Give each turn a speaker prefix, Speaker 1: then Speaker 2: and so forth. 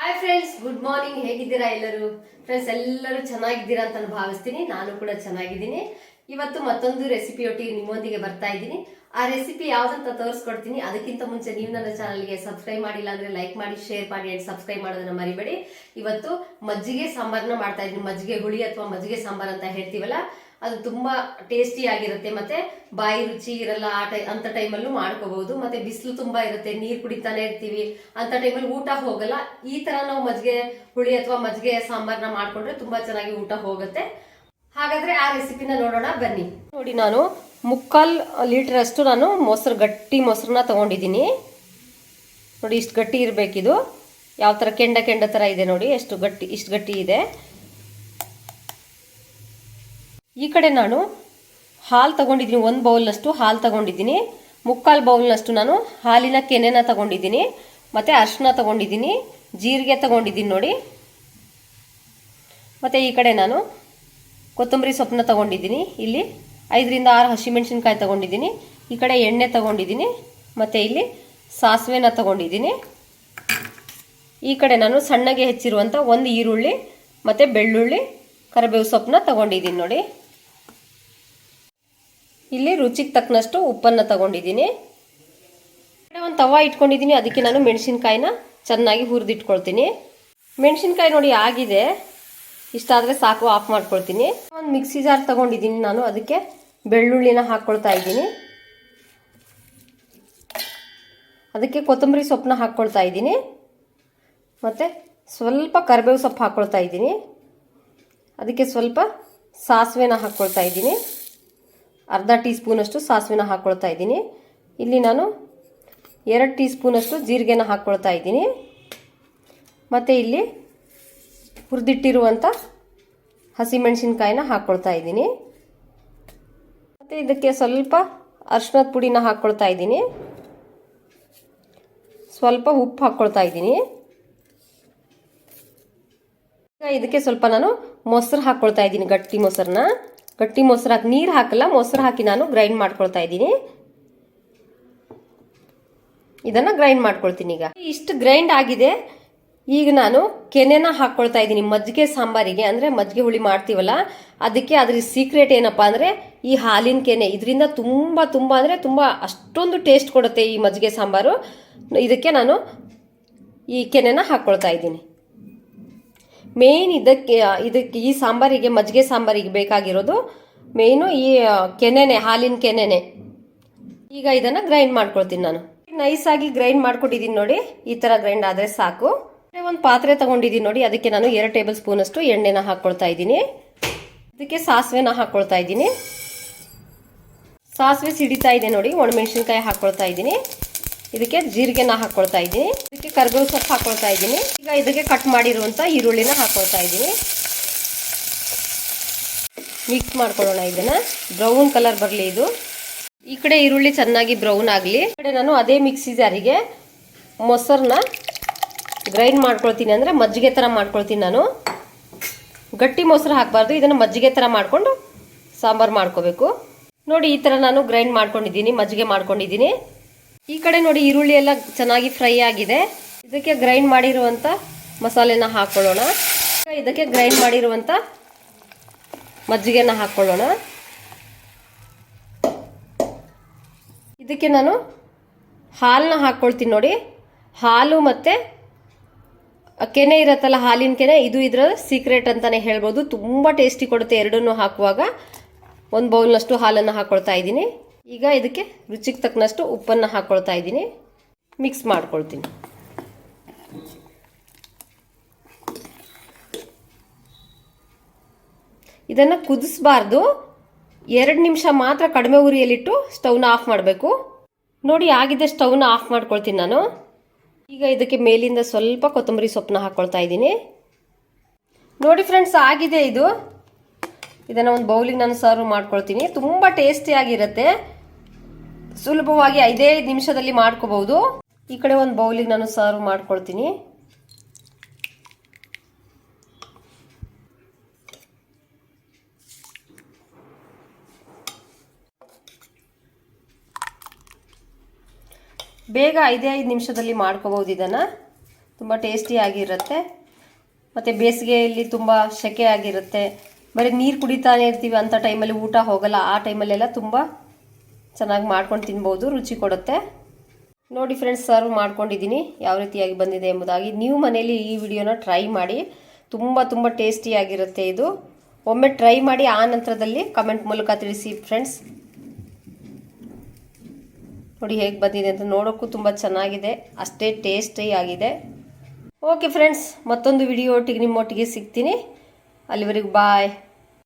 Speaker 1: Hi friends, good morning. ಹೇಗಿದ್ದೀರಾ ಎಲ್ಲರೂ? Friends, ಎಲ್ಲರೂ ಚೆನ್ನಾಗಿದ್ದೀರಾ ಅಂತ ನಾನು ಭಾವಿಸ್ತೀನಿ. ನಾನು ಕೂಡ ಚೆನ್ನಾಗಿದ್ದೀನಿ. ಇವತ್ತು ಮತ್ತೊಂದು ರೆಸಿಪಿಯೊಟ್ಟಿಗೆ ನಿಮ್ಮೊಂದಿಗೆ ಬರ್ತಾ ಇದ್ದೀನಿ. ಆ ರೆಸಿಪಿ ಯಾವ್ದಂತ ತೋರಿಸ್ಕೊಡ್ತೀನಿ. ಅದಕ್ಕಿಂತ ಮುಂಚೆ ನೀವು ನನ್ನ ಚಾನಲ್ಗೆ ಸಬ್ಸ್ಕ್ರೈಬ್ ಮಾಡಿಲ್ಲ ಅಂದ್ರೆ ಲೈಕ್ ಮಾಡಿ, ಶೇರ್ ಮಾಡಿ ಅಂಡ್ ಸಬ್ಸ್ಕ್ರೈಬ್ ಮಾಡೋದನ್ನ ಮರಿಬೇಡಿ. ಇವತ್ತು ಮಜ್ಜಿಗೆ ಸಾಂಬಾರ್ನ ಮಾಡ್ತಾ ಇದ್ದೀನಿ. ಮಜ್ಜಿಗೆ ಹುಳಿ ಅಥವಾ ಮಜ್ಜಿಗೆ ಸಾಂಬಾರ್ ಅಂತ ಹೇಳ್ತೀವಲ್ಲ, ಅದು ತುಂಬಾ ಟೇಸ್ಟಿ ಆಗಿರುತ್ತೆ. ಮತ್ತೆ ಬಾಯಿ ರುಚಿ ಇರಲ್ಲ ಅಂತ ಟೈಮಲ್ಲೂ ಮಾಡ್ಕೋಬಹುದು. ಮತ್ತೆ ಬಿಸಿಲು ತುಂಬಾ ಇರುತ್ತೆ, ನೀರ್ ಕುಡಿತಾನೆ ಇರ್ತೀವಿ, ಅಂತ ಟೈಮಲ್ಲಿ ಊಟ ಹೋಗಲ್ಲ. ಈ ತರ ನಾವು ಮಜ್ಜಿಗೆ ಹುಳಿ ಅಥವಾ ಮಜ್ಜಿಗೆ ಸಾಂಬಾರ್ನ ಮಾಡ್ಕೊಂಡ್ರೆ ತುಂಬಾ ಚೆನ್ನಾಗಿ ಊಟ ಹೋಗುತ್ತೆ. ಹಾಗಾದ್ರೆ ಆ ರೆಸಿಪಿನ ನೋಡೋಣ ಬನ್ನಿ. ನೋಡಿ, ನಾನು 3/4 ಲೀಟರ್ ಅಷ್ಟು ನಾನು ಗಟ್ಟಿ ಮೊಸರನ್ನ ತಗೊಂಡಿದ್ದೀನಿ. ನೋಡಿ, ಇಷ್ಟು ಗಟ್ಟಿ ಇರಬೇಕಿದು. ಯಾವ ತರ ಕೆಂಡ ತರ ಇದೆ ನೋಡಿ, ಇಷ್ಟು ಗಟ್ಟಿ ಇದೆ. ಈ ಕಡೆ ನಾನು ಹಾಲು ತಗೊಂಡಿದ್ದೀನಿ. 1 ಬೌಲ್ನಷ್ಟು ಹಾಲು ತಗೊಂಡಿದ್ದೀನಿ. 3/4 ಬೌಲ್ನಷ್ಟು ನಾನು ಹಾಲಿನ ಕೆನೆನ ತಗೊಂಡಿದ್ದೀನಿ. ಮತ್ತೆ ಅರಿಶಿನ ತಗೊಂಡಿದ್ದೀನಿ, ಜೀರಿಗೆ ತಗೊಂಡಿದ್ದೀನಿ ನೋಡಿ. ಮತ್ತೆ ಈ ಕಡೆ ನಾನು ಕೊತ್ತಂಬರಿ ಸೊಪ್ಪನ್ನ ತಗೊಂಡಿದ್ದೀನಿ. ಇಲ್ಲಿ 5ರಿಂದ 6 ಹಸಿಮೆಣಸಿನ್ಕಾಯಿ ತಗೊಂಡಿದ್ದೀನಿ. ಈ ಕಡೆ ಎಣ್ಣೆ ತಗೊಂಡಿದ್ದೀನಿ. ಮತ್ತೆ ಇಲ್ಲಿ ಸಾಸಿವೆನ ತಗೊಂಡಿದ್ದೀನಿ. ಈ ಕಡೆ ನಾನು ಸಣ್ಣಗೆ ಹೆಚ್ಚಿರುವಂಥ 1 ಈರುಳ್ಳಿ ಮತ್ತೆ ಬೆಳ್ಳುಳ್ಳಿ, ಕರಿಬೇವು ಸೊಪ್ಪನ್ನ ತಗೊಂಡಿದ್ದೀನಿ ನೋಡಿ. ಇಲ್ಲಿ ರುಚಿಗೆ ತಕ್ಕನಷ್ಟು ಉಪ್ಪನ್ನು ತಗೊಂಡಿದ್ದೀನಿ. ಒಂದು ತವಾ ಇಟ್ಕೊಂಡಿದ್ದೀನಿ. ಅದಕ್ಕೆ ನಾನು ಮೆಣಸಿನ್ಕಾಯಿನ ಚೆನ್ನಾಗಿ ಹುರಿದಿಟ್ಕೊಳ್ತೀನಿ. ಮೆಣಸಿನ್ಕಾಯಿ ನೋಡಿ ಆಗಿದೆ, ಇಷ್ಟಾದರೆ ಸಾಕು, ಆಫ್ ಮಾಡ್ಕೊಳ್ತೀನಿ. ಒಂದು ಮಿಕ್ಸಿ ಜಾರ್ ತಗೊಂಡಿದ್ದೀನಿ ನಾನು. ಅದಕ್ಕೆ ಬೆಳ್ಳುಳ್ಳಿನ ಹಾಕ್ಕೊಳ್ತಾ ಇದ್ದೀನಿ. ಅದಕ್ಕೆ ಕೊತ್ತಂಬರಿ ಸೊಪ್ಪನ್ನ ಹಾಕ್ಕೊಳ್ತಾ ಇದ್ದೀನಿ. ಮತ್ತು ಸ್ವಲ್ಪ ಕರಿಬೇವು ಸೊಪ್ಪು ಹಾಕ್ಕೊಳ್ತಾ ಇದ್ದೀನಿ. ಅದಕ್ಕೆ ಸ್ವಲ್ಪ ಸಾಸಿವೆನ ಹಾಕ್ಕೊಳ್ತಾ ಇದ್ದೀನಿ. ಅರ್ಧ ಟೀ ಸ್ಪೂನಷ್ಟು ಸಾಸಿವೆನ ಹಾಕ್ಕೊಳ್ತಾ ಇದ್ದೀನಿ. ಇಲ್ಲಿ ನಾನು 2 ಟೀ ಸ್ಪೂನಷ್ಟು ಜೀರಿಗೆನ ಹಾಕ್ಕೊಳ್ತಾ ಇದ್ದೀನಿ. ಮತ್ತು ಇಲ್ಲಿ ಹುರಿದಿಟ್ಟಿರುವಂಥ ಹಸಿಮೆಣಸಿನ್ಕಾಯಿನ ಹಾಕ್ಕೊಳ್ತಾ ಇದ್ದೀನಿ. ಮತ್ತು ಇದಕ್ಕೆ ಸ್ವಲ್ಪ ಅರಿಶಿನದ ಪುಡಿನ ಹಾಕ್ಕೊಳ್ತಾ ಇದ್ದೀನಿ. ಸ್ವಲ್ಪ ಉಪ್ಪು ಹಾಕ್ಕೊಳ್ತಾ ಇದ್ದೀನಿ. ಇದಕ್ಕೆ ಸ್ವಲ್ಪ ನಾನು ಮೊಸರು ಹಾಕ್ಕೊಳ್ತಾ ಇದ್ದೀನಿ. ಗಟ್ಟಿ ಮೊಸರು ಹಾಕಿ, ನೀರು ಹಾಕಲ್ಲ, ಮೊಸರು ಹಾಕಿ ನಾನು ಗ್ರೈಂಡ್ ಮಾಡ್ಕೊಳ್ತಾ ಇದ್ದೀನಿ. ಇದನ್ನು ಗ್ರೈಂಡ್ ಮಾಡ್ಕೊಳ್ತೀನಿ. ಈಗ ಇಷ್ಟು ಗ್ರೈಂಡ್ ಆಗಿದೆ. ಈಗ ನಾನು ಕೆನೆನ ಹಾಕ್ಕೊಳ್ತಾ ಇದ್ದೀನಿ ಮಜ್ಜಿಗೆ ಸಾಂಬಾರಿಗೆ. ಅಂದರೆ ಮಜ್ಜಿಗೆ ಹುಳಿ ಮಾಡ್ತೀವಲ್ಲ, ಅದಕ್ಕೆ ಅದ್ರ ಸೀಕ್ರೆಟ್ ಏನಪ್ಪ ಅಂದರೆ ಈ ಹಾಲಿನ ಕೆನೆ. ಇದರಿಂದ ತುಂಬ ಅಂದರೆ ತುಂಬ ಅಷ್ಟೊಂದು ಟೇಸ್ಟ್ ಕೊಡುತ್ತೆ ಈ ಮಜ್ಜಿಗೆ ಸಾಂಬಾರು. ಇದಕ್ಕೆ ನಾನು ಈ ಕೆನೆನ ಹಾಕ್ಕೊಳ್ತಾ ಇದ್ದೀನಿ. ಮೇಯ್ನ್ ಇದಕ್ಕೆ ಈ ಸಾಂಬಾರಿಗೆ, ಮಜ್ಜಿಗೆ ಸಾಂಬಾರಿಗೆ ಬೇಕಾಗಿರೋದು ಮೇಯ್ನು ಈ ಕೆನೆನೆ, ಹಾಲಿನ ಕೆನೆನೆ. ಈಗ ಇದನ್ನು ಗ್ರೈಂಡ್ ಮಾಡ್ಕೊಳ್ತೀನಿ ನಾನು. ನೈಸಾಗಿ ಗ್ರೈಂಡ್ ಮಾಡ್ಕೊಟ್ಟಿದ್ದೀನಿ ನೋಡಿ. ಈ ಥರ ಗ್ರೈಂಡ್ ಆದರೆ ಸಾಕು. ಒಂದು ಪಾತ್ರೆ ತಗೊಂಡಿದ್ದೀನಿ ನೋಡಿ. ಅದಕ್ಕೆ ನಾನು 2 ಟೇಬಲ್ ಸ್ಪೂನ್ ಅಷ್ಟು ಎಣ್ಣೆನ ಹಾಕ್ಕೊಳ್ತಾ ಇದ್ದೀನಿ. ಇದಕ್ಕೆ ಸಾಸಿವೆನ ಹಾಕ್ಕೊಳ್ತಾ ಇದ್ದೀನಿ. ಸಾಸಿವೆ ಸಿಡಿತಾ ಇದೆ ನೋಡಿ. ಒಣಮೆಣಸಿನ್ಕಾಯಿ ಹಾಕ್ಕೊಳ್ತಾ ಇದ್ದೀನಿ. ಇದಕ್ಕೆ ಜೀರಿಗೆನ ಹಾಕ್ಕೊಳ್ತಾ ಇದ್ದೀನಿ. ಇದಕ್ಕೆ ಕರಿಬೇವು ಸೊಪ್ಪು ಹಾಕ್ಕೊಳ್ತಾ ಇದ್ದೀನಿ. ಈಗ ಇದಕ್ಕೆ ಕಟ್ ಮಾಡಿರುವಂಥ ಈರುಳ್ಳಿನ ಹಾಕ್ಕೊಳ್ತಾ ಇದ್ದೀನಿ. ಮಿಕ್ಸ್ ಮಾಡ್ಕೊಳ್ಳೋಣ. ಇದನ್ನು ಬ್ರೌನ್ ಕಲರ್ ಬರಲಿ ಇದು. ಈ ಕಡೆ ಈರುಳ್ಳಿ ಚೆನ್ನಾಗಿ ಬ್ರೌನ್ ಆಗಲಿ. ಈ ಕಡೆ ನಾನು ಅದೇ ಮಿಕ್ಸಿ ಜಾರಿಗೆ ಮೊಸರನ್ನ ಗ್ರೈಂಡ್ ಮಾಡ್ಕೊಳ್ತೀನಿ. ಅಂದರೆ ಮಜ್ಜಿಗೆ ಥರ ಮಾಡ್ಕೊಳ್ತೀನಿ ನಾನು. ಗಟ್ಟಿ ಮೊಸರು ಹಾಕಬಾರ್ದು, ಇದನ್ನು ಮಜ್ಜಿಗೆ ಥರ ಮಾಡಿಕೊಂಡು ಸಾಂಬಾರು ಮಾಡ್ಕೋಬೇಕು ನೋಡಿ. ಈ ಥರ ನಾನು ಗ್ರೈಂಡ್ ಮಾಡ್ಕೊಂಡಿದ್ದೀನಿ, ಮಜ್ಜಿಗೆ ಮಾಡ್ಕೊಂಡಿದ್ದೀನಿ. ಈ ಕಡೆ ನೋಡಿ, ಈರುಳ್ಳಿ ಎಲ್ಲ ಚೆನ್ನಾಗಿ ಫ್ರೈ ಆಗಿದೆ. ಇದಕ್ಕೆ ಗ್ರೈಂಡ್ ಮಾಡಿರುವಂಥ ಮಸಾಲೆನ ಹಾಕ್ಕೊಳ್ಳೋಣ. ಇದಕ್ಕೆ ಗ್ರೈಂಡ್ ಮಾಡಿರುವಂಥ ಮಜ್ಜಿಗೆನ ಹಾಕ್ಕೊಳ್ಳೋಣ. ಇದಕ್ಕೆ ನಾನು ಹಾಲನ್ನ ಹಾಕ್ಕೊಳ್ತೀನಿ ನೋಡಿ. ಹಾಲು ಮತ್ತು ಕೆನೆ ಇರುತ್ತಲ್ಲ, ಹಾಲಿನ ಕೆನೆ, ಇದು ಇದರ ಸೀಕ್ರೆಟ್ ಅಂತಲೇ ಹೇಳ್ಬೋದು. ತುಂಬ ಟೇಸ್ಟಿ ಕೊಡುತ್ತೆ ಎರಡನ್ನೂ ಹಾಕುವಾಗ. 1 ಬೌಲ್ನಷ್ಟು ಹಾಲನ್ನು ಹಾಕ್ಕೊಳ್ತಾ ಇದ್ದೀನಿ. ಈಗ ಇದಕ್ಕೆ ರುಚಿಗೆ ತಕ್ಕನಷ್ಟು ಉಪ್ಪನ್ನು ಹಾಕ್ಕೊಳ್ತಾ ಇದ್ದೀನಿ. ಮಿಕ್ಸ್ ಮಾಡ್ಕೊಳ್ತೀನಿ. ಇದನ್ನು ಕುದಿಸಬಾರ್ದು. 2 ನಿಮಿಷ ಮಾತ್ರ ಕಡಿಮೆ ಉರಿಯಲ್ಲಿಟ್ಟು ಸ್ಟವ್ನ ಆಫ್ ಮಾಡಬೇಕು ನೋಡಿ. ಆಗಿದೆ, ಸ್ಟವ್ನ ಆಫ್ ಮಾಡ್ಕೊಳ್ತೀನಿ ನಾನು. ಈಗ ಇದಕ್ಕೆ ಮೇಲಿಂದ ಸ್ವಲ್ಪ ಕೊತ್ತಂಬರಿ ಸೊಪ್ಪನ್ನ ಹಾಕ್ಕೊಳ್ತಾ ಇದ್ದೀನಿ ನೋಡಿ. ಫ್ರೆಂಡ್ಸ್, ಆಗಿದೆ ಇದು. ಇದನ್ನು ಒಂದು ಬೌಲಿಗೆ ನಾನು ಸರ್ವ್ ಮಾಡ್ಕೊಳ್ತೀನಿ. ತುಂಬ ಟೇಸ್ಟಿಯಾಗಿರುತ್ತೆ. ಸುಲಭವಾಗಿ 5 ನಿಮಿಷದಲ್ಲಿ ಮಾಡ್ಕೋಬಹುದು. ಈ ಕಡೆ ಒಂದು ಬೌಲಿಗೆ ನಾನು ಸರ್ವ್ ಮಾಡ್ಕೊಳ್ತೀನಿ. ಬೇಗ 5 ನಿಮಿಷದಲ್ಲಿ ಮಾಡ್ಕೋಬಹುದು ಇದನ್ನು. ತುಂಬ ಟೇಸ್ಟಿಯಾಗಿರುತ್ತೆ. ಮತ್ತು ಬೇಸಿಗೆಯಲ್ಲಿ ತುಂಬ ಸೆಕೆ ಆಗಿರುತ್ತೆ, ಬರೀ ನೀರು ಕುಡಿತಾನೆ ಇರ್ತೀವಿ ಅಂಥ ಟೈಮಲ್ಲಿ ಊಟ ಹೋಗಲ್ಲ. ಆ ಟೈಮಲ್ಲೆಲ್ಲ ತುಂಬ ಚೆನ್ನಾಗಿ ಮಾಡ್ಕೊಂಡು ತಿನ್ಬೋದು, ರುಚಿ ಕೊಡುತ್ತೆ. ನೋಡಿ ಫ್ರೆಂಡ್ಸ್, ಸರ್ವ್ ಮಾಡ್ಕೊಂಡಿದ್ದೀನಿ ಯಾವ ರೀತಿಯಾಗಿ ಬಂದಿದೆ ಎಂಬುದಾಗಿ. ನೀವು ಮನೇಲಿ ಈ ವಿಡಿಯೋನ ಟ್ರೈ ಮಾಡಿ, ತುಂಬ ತುಂಬ ಟೇಸ್ಟಿಯಾಗಿರುತ್ತೆ ಇದು. ಒಮ್ಮೆ ಟ್ರೈ ಮಾಡಿ ಆ ನಂತರದಲ್ಲಿ ಕಮೆಂಟ್ ಮೂಲಕ ತಿಳಿಸಿ ಫ್ರೆಂಡ್ಸ್. ನೋಡಿ ಹೇಗೆ ಬಂದಿದೆ ಅಂತ, ನೋಡೋಕ್ಕೂ ತುಂಬ ಚೆನ್ನಾಗಿದೆ, ಅಷ್ಟೇ ಟೇಸ್ಟಿ ಆಗಿದೆ. ಓಕೆ ಫ್ರೆಂಡ್ಸ್, ಮತ್ತೊಂದು ವಿಡಿಯೋ ಒಟ್ಟಿಗೆ ನಿಮ್ಮೊಟ್ಟಿಗೆ ಸಿಗ್ತೀನಿ. ಅಲ್ಲಿವರೆಗೂ ಬಾಯ್.